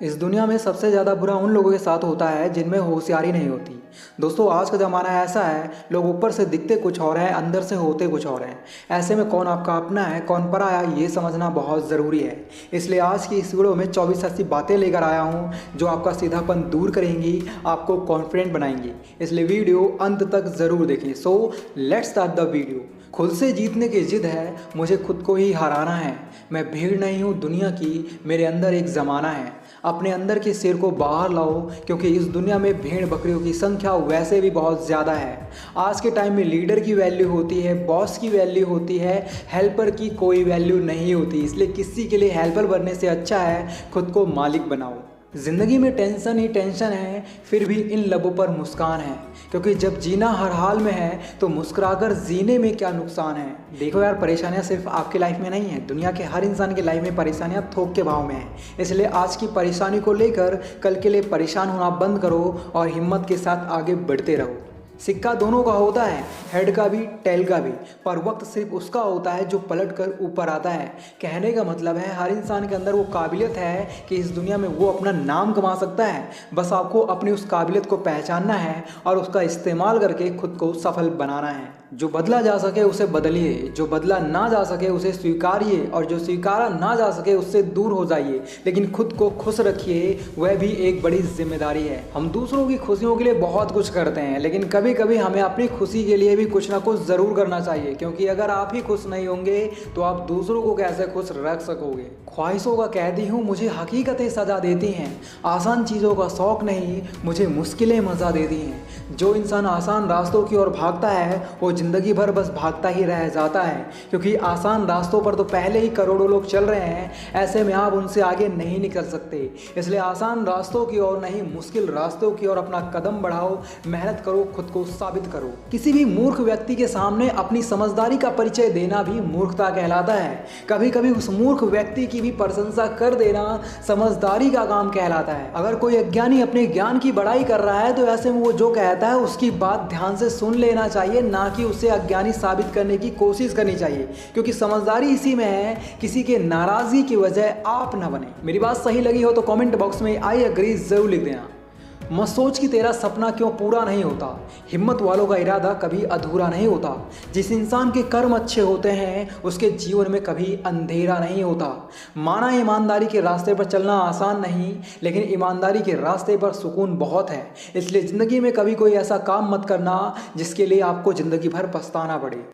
इस दुनिया में सबसे ज़्यादा बुरा उन लोगों के साथ होता है जिनमें होशियारी नहीं होती। दोस्तों, आज का ज़माना ऐसा है, लोग ऊपर से दिखते कुछ और हैं, अंदर से होते कुछ और हैं। ऐसे में कौन आपका अपना है, कौन पराया, ये समझना बहुत ज़रूरी है। इसलिए आज की इस वीडियो में 24 ऐसी बातें लेकर आया हूँ जो आपका सीधापन दूर करेंगी, आपको कॉन्फिडेंट बनाएंगी। इसलिए वीडियो अंत तक ज़रूर देखें। So let's start the video. खुद से जीतने की जिद है, मुझे खुद को ही हराना है। मैं भीड़ नहीं हूँ दुनिया की, मेरे अंदर एक ज़माना है। अपने अंदर के शेर को बाहर लाओ, क्योंकि इस दुनिया में भेड़ बकरियों की संख्या वैसे भी बहुत ज़्यादा है। आज के टाइम में लीडर की वैल्यू होती है, बॉस की वैल्यू होती है, हेल्पर की कोई वैल्यू नहीं होती। इसलिए किसी के लिए हेल्पर बनने से अच्छा है खुद को मालिक बनाओ। ज़िंदगी में टेंशन ही टेंशन है, फिर भी इन लबों पर मुस्कान है, क्योंकि जब जीना हर हाल में है तो मुस्कुराकर जीने में क्या नुकसान है। देखो यार, परेशानियां सिर्फ आपकी लाइफ में नहीं है, दुनिया के हर इंसान की लाइफ में परेशानियां थोक के भाव में है। इसलिए आज की परेशानी को लेकर कल के लिए परेशान होना बंद करो और हिम्मत के साथ आगे बढ़ते रहो। सिक्का दोनों का होता है, हेड का भी टेल का भी, पर वक्त सिर्फ उसका होता है जो पलट कर ऊपर आता है। कहने का मतलब है, हर इंसान के अंदर वो काबिलियत है कि इस दुनिया में वो अपना नाम कमा सकता है। बस आपको अपनी उस काबिलियत को पहचानना है और उसका इस्तेमाल करके खुद को सफल बनाना है। जो बदला जा सके उसे बदलिए, जो बदला ना जा सके उसे स्वीकारिए, और जो स्वीकारा ना जा सके उससे दूर हो जाइए। लेकिन खुद को खुश रखिए, वह भी एक बड़ी जिम्मेदारी है। हम दूसरों की खुशियों के लिए बहुत कुछ करते हैं, लेकिन कभी कभी हमें अपनी खुशी के लिए भी कुछ ना कुछ ज़रूर करना चाहिए, क्योंकि अगर आप ही खुश नहीं होंगे तो आप दूसरों को कैसे खुश रख सकोगे। ख्वाहिशों का कैदी हूँ, मुझे हकीकतें सजा देती हैं। आसान चीज़ों का शौक़ नहीं, मुझे मुश्किलें मज़ा देती हैं। जो इंसान आसान रास्तों की ओर भागता है वो ज़िंदगी भर बस भागता ही रह जाता है, क्योंकि आसान रास्तों पर तो पहले ही करोड़ों लोग चल रहे हैं। ऐसे में आप उनसे आगे नहीं निकल सकते। इसलिए आसान रास्तों की ओर नहीं, मुश्किल रास्तों की ओर अपना कदम बढ़ाओ, मेहनत करो, खुद को साबित करो। किसी भी मूर्ख व्यक्ति के सामने अपनी समझदारी का परिचय देना भी मूर्खता कहलाता है। कभी कभी उस मूर्ख व्यक्ति की भी प्रशंसा कर देना समझदारी का काम कहलाता है। अगर कोई अज्ञानी अपने ज्ञान की बड़ाई कर रहा है तो ऐसे में वो जो कहता है उसकी बात ध्यान से सुन लेना चाहिए, ना कि उसे अज्ञानी साबित करने की कोशिश करनी चाहिए, क्योंकि समझदारी इसी में है, किसी के नाराजगी की वजह आप ना बने। मेरी बात सही लगी हो तो कमेंट बॉक्स में आई एग्री जरूर लिख देना। मत सोच कि तेरा सपना क्यों पूरा नहीं होता, हिम्मत वालों का इरादा कभी अधूरा नहीं होता। जिस इंसान के कर्म अच्छे होते हैं उसके जीवन में कभी अंधेरा नहीं होता। माना ईमानदारी के रास्ते पर चलना आसान नहीं, लेकिन ईमानदारी के रास्ते पर सुकून बहुत है। इसलिए ज़िंदगी में कभी कोई ऐसा काम मत करना जिसके लिए आपको ज़िंदगी भर पछताना पड़े।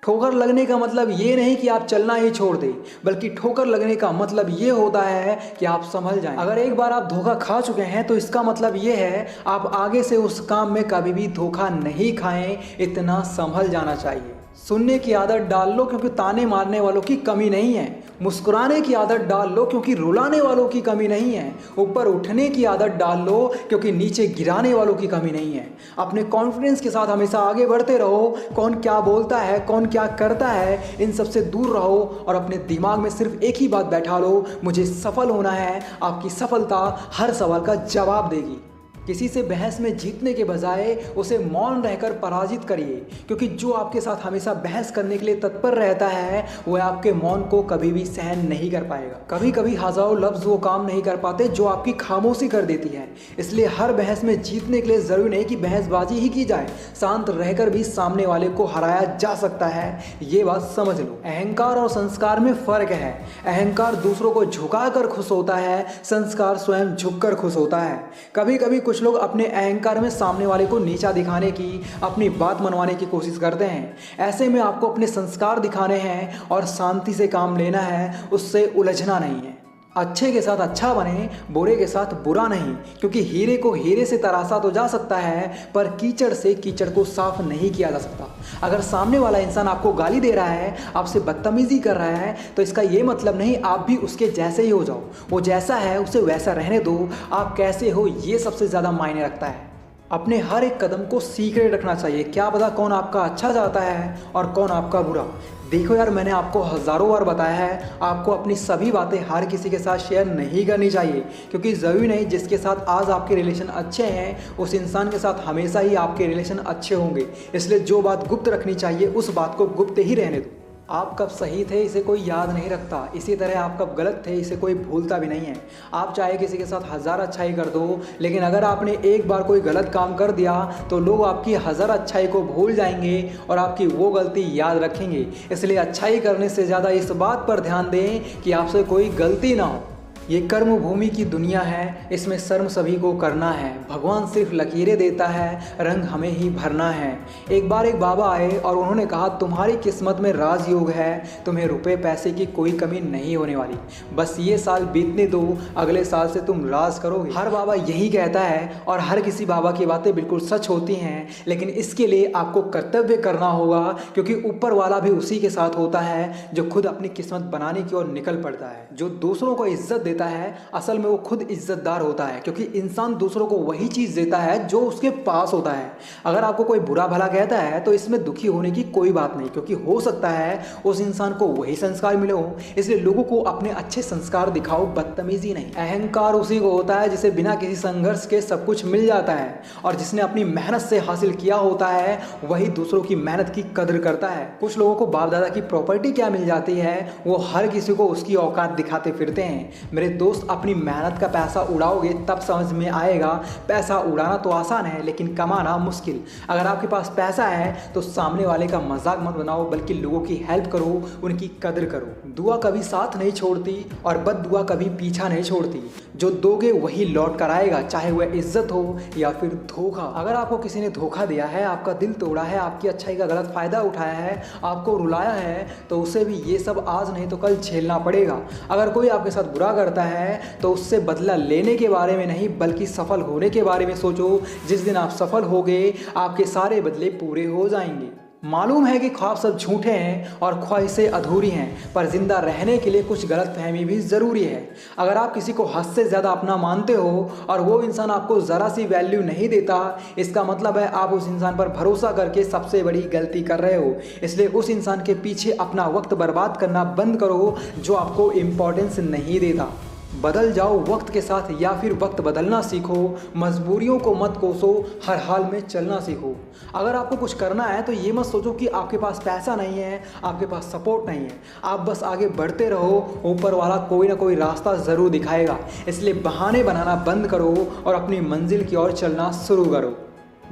ठोकर लगने का मतलब ये नहीं कि आप चलना ही छोड़ दें, बल्कि ठोकर लगने का मतलब ये होता है कि आप संभल जाएं। अगर एक बार आप धोखा खा चुके हैं तो इसका मतलब ये है आप आगे से उस काम में कभी भी धोखा नहीं खाएं। इतना संभल जाना चाहिए। सुनने की आदत डाल लो, क्योंकि ताने मारने वालों की कमी नहीं है। मुस्कुराने की आदत डाल लो, क्योंकि रुलाने वालों की कमी नहीं है। ऊपर उठने की आदत डाल लो, क्योंकि नीचे गिराने वालों की कमी नहीं है। अपने कॉन्फिडेंस के साथ हमेशा आगे बढ़ते रहो। कौन क्या बोलता है, कौन क्या करता है, इन सब से दूर रहो और अपने दिमाग में सिर्फ एक ही बात बैठा लो, मुझे सफल होना है। आपकी सफलता हर सवाल का जवाब देगी। किसी से बहस में जीतने के बजाय उसे मौन रहकर पराजित करिए, क्योंकि जो आपके साथ हमेशा बहस करने के लिए तत्पर रहता है वह आपके मौन को कभी भी सहन नहीं कर पाएगा। कभी कभी हजारों लफ्ज़ वो काम नहीं कर पाते जो आपकी खामोशी कर देती है। इसलिए हर बहस में जीतने के लिए ज़रूरी नहीं कि बहसबाजी ही की जाए, शांत रहकर भी सामने वाले को हराया जा सकता है। ये बात समझ लो। अहंकार और संस्कार में फ़र्क है। अहंकार दूसरों को झुकाकर खुश होता है, संस्कार स्वयं झुककर खुश होता है। कभी कभी कुछ लोग अपने अहंकार में सामने वाले को नीचा दिखाने की, अपनी बात मनवाने की कोशिश करते हैं। ऐसे में आपको अपने संस्कार दिखाने हैं और शांति से काम लेना है, उससे उलझना नहीं है। अच्छे के साथ अच्छा बने, बुरे के साथ बुरा नहीं, क्योंकि हीरे को हीरे से तराशा तो जा सकता है, पर कीचड़ से कीचड़ को साफ नहीं किया जा सकता। अगर सामने वाला इंसान आपको गाली दे रहा है, आपसे बदतमीजी कर रहा है, तो इसका ये मतलब नहीं आप भी उसके जैसे ही हो जाओ। वो जैसा है उसे वैसा रहने दो। आप कैसे हो ये सबसे ज़्यादा मायने रखता है। अपने हर एक कदम को सीक्रेट रखना चाहिए। क्या पता कौन आपका अच्छा चाहता है और कौन आपका बुरा। देखो यार, मैंने आपको हज़ारों बार बताया है, आपको अपनी सभी बातें हर किसी के साथ शेयर नहीं करनी चाहिए, क्योंकि ज़रूरी नहीं जिसके साथ आज आपके रिलेशन अच्छे हैं उस इंसान के साथ हमेशा ही आपके रिलेशन अच्छे होंगे। इसलिए जो बात गुप्त रखनी चाहिए उस बात को गुप्त ही रहने दो। आप कब सही थे इसे कोई याद नहीं रखता, इसी तरह आप कब गलत थे इसे कोई भूलता भी नहीं है। आप चाहे किसी के साथ हज़ार अच्छाई कर दो, लेकिन अगर आपने एक बार कोई गलत काम कर दिया तो लोग आपकी हज़ार अच्छाई को भूल जाएंगे और आपकी वो गलती याद रखेंगे। इसलिए अच्छाई करने से ज़्यादा इस बात पर ध्यान दें कि आपसे कोई गलती ना हो। ये कर्म भूमि की दुनिया है, इसमें शर्म सभी को करना है। भगवान सिर्फ लकीरें देता है, रंग हमें ही भरना है। एक बार एक बाबा आए और उन्होंने कहा, तुम्हारी किस्मत में राजयोग है, तुम्हें रुपए पैसे की कोई कमी नहीं होने वाली, बस ये साल बीतने दो, अगले साल से तुम राज करोगे। हर बाबा यही कहता है और हर किसी बाबा की बातें बिल्कुल सच होती हैं, लेकिन इसके लिए आपको कर्तव्य करना होगा, क्योंकि ऊपर वाला भी उसी के साथ होता है जो खुद अपनी किस्मत बनाने की ओर निकल पड़ता है। जो दूसरों को इज्जत देता है असल में वो खुद इज्जतदार होता है, क्योंकि इंसान दूसरों को वही चीज देता है जो उसके पास होता है। अगर आपको कोई बुरा भला कहता है तो इसमें दुखी होने की कोई बात नहीं, क्योंकि हो सकता है उस इंसान को वही संस्कार मिले हो। इसलिए लोगों को अपने अच्छे संस्कार दिखाओ, बदतमीजी नहीं। अहंकार उसी को होता है जिसे बिना किसी संघर्ष के सब कुछ मिल जाता है, और जिसने अपनी मेहनत से हासिल किया होता है वही दूसरों की मेहनत की कदर करता है। कुछ लोगों को बाप दादा की प्रॉपर्टी क्या मिल जाती है, वो हर किसी को उसकी औकात दिखाते फिरते हैं। मेरे दोस्त, अपनी मेहनत का पैसा उड़ाओगे तब समझ में आएगा पैसा उड़ाना तो आसान है लेकिन कमाना मुश्किल। अगर आपके पास पैसा है तो सामने वाले का मजाक मत बनाओ, बल्कि लोगों की हेल्प करो, उनकी कदर करो। दुआ कभी साथ नहीं छोड़ती और बद दुआ कभी पीछा नहीं छोड़ती। जो दोगे वही लौट कर आएगा, चाहे वह इज्जत हो या फिर धोखा। अगर आपको किसी ने धोखा दिया है, आपका दिल तोड़ा है, आपकी अच्छाई का गलत फायदा उठाया है, आपको रुलाया है, तो उसे भी ये सब आज नहीं तो कल झेलना पड़ेगा। अगर कोई आपके साथ बुरा करता है तो उससे बदला लेने के बारे में नहीं, बल्कि सफल होने के बारे में सोचो। जिस दिन आप सफल होगे आपके सारे बदले पूरे हो जाएंगे। मालूम है कि ख्वाब सब झूठे हैं और ख्वाहिशें अधूरी हैं, पर जिंदा रहने के लिए कुछ गलतफहमी भी ज़रूरी है। अगर आप किसी को हद से ज़्यादा अपना मानते हो और वो इंसान आपको ज़रा सी वैल्यू नहीं देता, इसका मतलब है आप उस इंसान पर भरोसा करके सबसे बड़ी गलती कर रहे हो। इसलिए उस इंसान के पीछे अपना वक्त बर्बाद करना बंद करो जो आपको इम्पोर्टेंस नहीं देता। बदल जाओ वक्त के साथ या फिर वक्त बदलना सीखो। मजबूरियों को मत कोसो, हर हाल में चलना सीखो। अगर आपको कुछ करना है तो ये मत सोचो कि आपके पास पैसा नहीं है, आपके पास सपोर्ट नहीं है। आप बस आगे बढ़ते रहो, ऊपर वाला कोई ना कोई रास्ता ज़रूर दिखाएगा। इसलिए बहाने बनाना बंद करो और अपनी मंजिल की ओर चलना शुरू करो।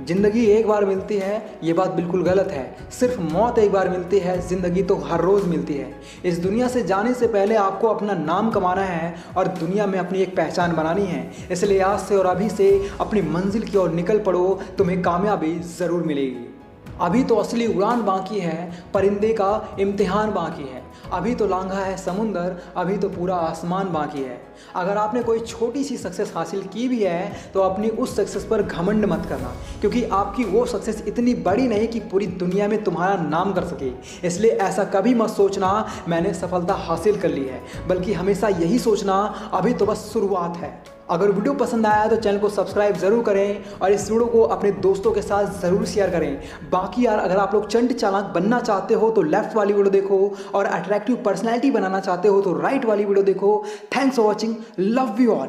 ज़िंदगी एक बार मिलती है, ये बात बिल्कुल गलत है। सिर्फ मौत एक बार मिलती है, ज़िंदगी तो हर रोज़ मिलती है। इस दुनिया से जाने से पहले आपको अपना नाम कमाना है और दुनिया में अपनी एक पहचान बनानी है। इसलिए आज से और अभी से अपनी मंजिल की ओर निकल पड़ो, तुम्हें कामयाबी ज़रूर मिलेगी। अभी तो असली उड़ान बाकी है, परिंदे का इम्तिहान बाकी है। अभी तो लांघा है समुंदर, अभी तो पूरा आसमान बाकी है। अगर आपने कोई छोटी सी सक्सेस हासिल की भी है तो अपनी उस सक्सेस पर घमंड मत करना, क्योंकि आपकी वो सक्सेस इतनी बड़ी नहीं कि पूरी दुनिया में तुम्हारा नाम कर सके। इसलिए ऐसा कभी मत सोचना मैंने सफलता हासिल कर ली है, बल्कि हमेशा यही सोचना अभी तो बस शुरुआत है। अगर वीडियो पसंद आया तो चैनल को सब्सक्राइब ज़रूर करें और इस वीडियो को अपने दोस्तों के साथ ज़रूर शेयर करें। बाकी यार, अगर आप लोग चंड चालाक बनना चाहते हो तो लेफ्ट वाली वीडियो देखो, और अट्रैक्टिव पर्सनैलिटी बनाना चाहते हो तो राइट वाली वीडियो देखो। Thanks for watching, love you all.